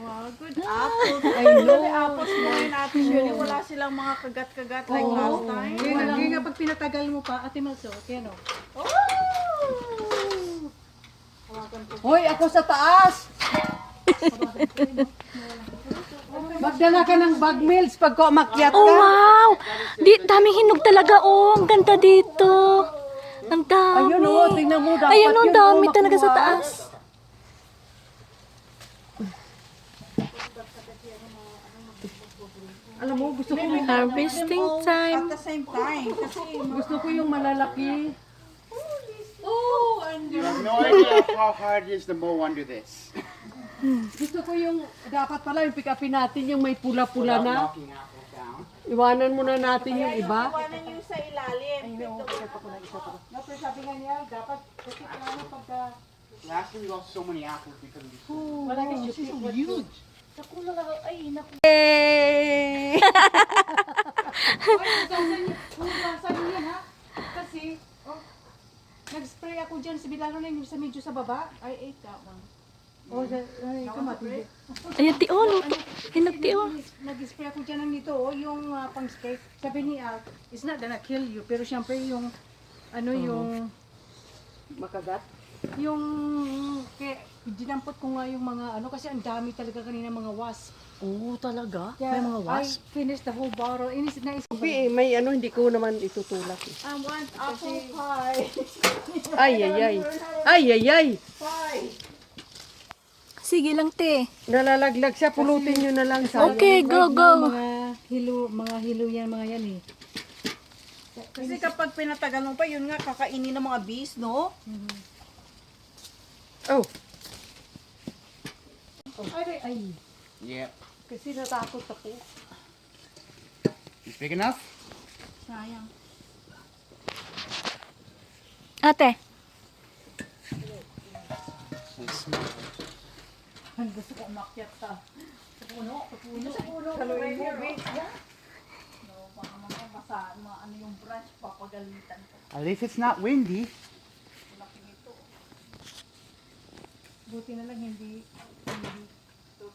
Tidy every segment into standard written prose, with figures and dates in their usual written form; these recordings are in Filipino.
Wow, good apple. I know. Apples mo rin, Ate Shirley. Wala silang mga kagat-kagat like last time. Kaya nga pag pinatagal mo pa, Ate Malso, kaya no. Hoy, ako sa taas! Magdala ka ng bag meals pag umakyat ka. Oh, wow! Daming hinog talaga, oh. Ang ganda dito. Ang dami. Ayun, oh, tingnan mo. Dapat Ayun, oh, yun, dami oh, talaga sa makuha. taas. Alam mo, gusto ko Harvesting time. At the same time. Kasi, gusto ko yung malalaki. oh, and You have no idea how hard it is to mow under this. Gusto ko yung, dapat pala yung pick upin natin yung may pula-pula Without na. knocking apples down. Iwanan muna natin yung iba. iwanan nyo sa ilalim. Sabi nga niya, dapat kasi kailangan pagka... Last year we lost so many apples because of this. Wala kasi so huge. Yay! Hugasan niyo yan ha. Kasi, nag-spray ako dyan, lalo na yung sa medyo sa baba. I ate that one. Oh, ay, kamati. Ayan, tiyo, luto. Hinog, tiyo. Nag-spray ako dyan ng nito, yung pang-spray. Sabi ni Al, it's not gonna kill you, pero syempre yung, yung makagat. Yung, kaya, dinampot ko nga yung mga, kasi ang dami talaga kanina mga wasp. Oh, talaga? Kaya, May mga wasp? I finished the whole bottle. May hindi ko naman itutulak. I want apple pie. Ay, ay, ay. Ay, ay, ay. Pie. Sige lang, te. Nalalaglag siya, pulutin nyo na lang. Okay, go, go. Mga hilo yan, mga yan eh. Kasi kapag pinatagal mo pa, yun nga, kakainin ng mga bees, no? Oh. Ay, ay. Yep. Kasi natakot ako. Is big enough? Sayang. Ate. Ang gusto ko umakyat sa puno. Saluin mo, wait. No, baka ano yung branch, papagalitan ko. At least it's not windy. Buti na lang hindi.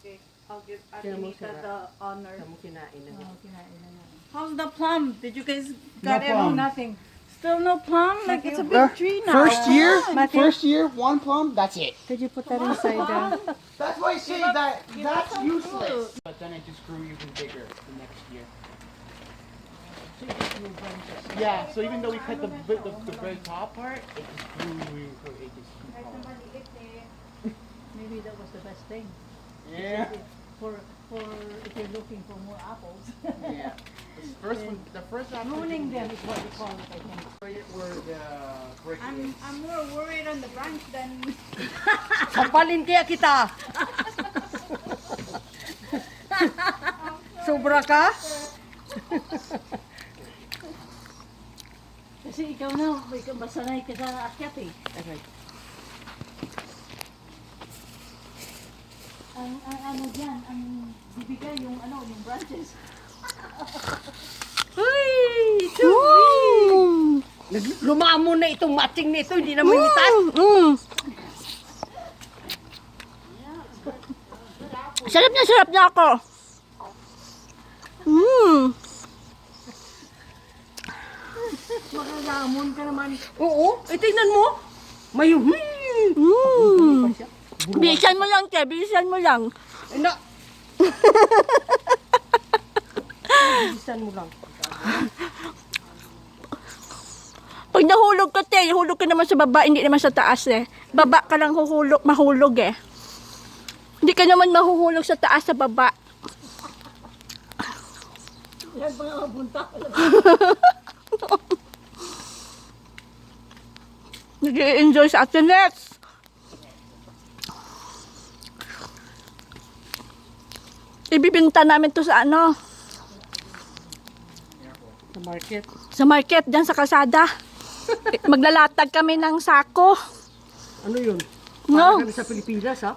Okay, I'll give Adelita the honor. Kinain na. How's the plum? Did you guys No got it? plum. Nothing. Still no plum? Like it's a big tree now. First year, one plum, that's it. Could you put that inside the... That's why I say that's useless. But then it just grew even bigger the next year. Yeah, so even though we cut the very top part, it just grew, it just grew taller. Maybe that was the best thing. Yeah. For if you're looking for more apples. Yeah. The first apple. Ruining them is what we call it, I think. Where the brick is. I'm more worried on the branch than Kapalin kaya kita. Sobra ka? kasi ikaw na, masanay ka sa akyat eh. Ang ano diyan, ang bibigay yung yung branches. Lumamon na itong matching nito, hindi na mangitas. Sarap niya ako. Makalamon ka naman. Oo, tingnan mo. May Bilisan mo lang, te. Bilisan mo lang. na. Bilisan mo lang. Pag nahulog ka, te, hulog ka naman sa baba, hindi naman sa taas eh. Baba ka lang mahulog eh. Hindi ka naman mahuhulog sa taas, sa baba. Yan mga bunta. Nag-i-enjoy sa Atenex. Ibibinta namin to sa Sa market. sa market, dyan sa kalsada. Maglalatag kami ng sako. Ano yun? No. Kami sa Pilipinas, ha?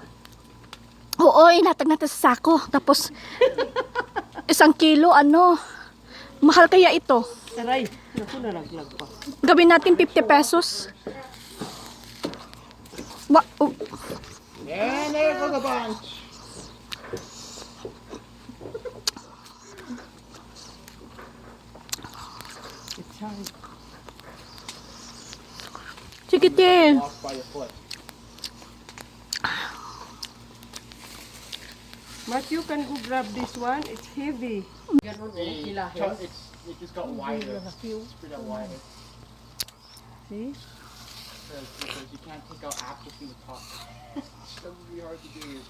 Oo, ilatag natin sa sako. Tapos, 1 kilo, mahal kaya ito. Aray, naku, nalaglag pa. Gawin natin 50 pesos. And there goes the bunch. Sige, te. Walk by your foot. Matthew, can go grab this one? It's heavy. It just got wider. It's pretty wider. See? Because you can't take out apples from the top. That would be hard to do.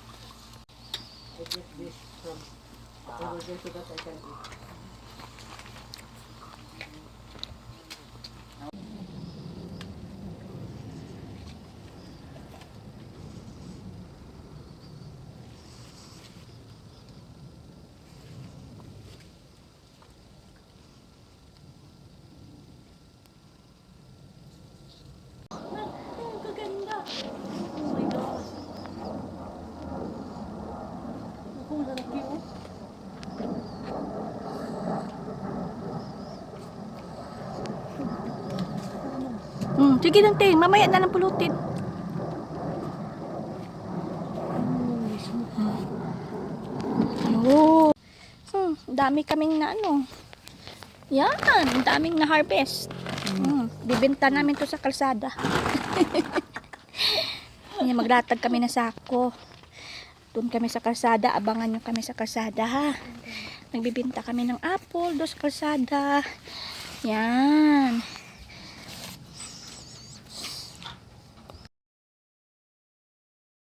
I get this from over there so that I can eat. Ang gaganda. Oh my gosh. Ang lalaki, oh. Sige lang, te. Mamaya na lang pulutin. Oh. Dami kaming na ano. Yan, daming na harvest. Bibenta namin to sa kalsada. Yan, maglatag kami na sako. Doon kami sa kalsada, abangan nyo kami sa kalsada ha. Nagbibenta kami ng apple doon sa kalsada. Yan.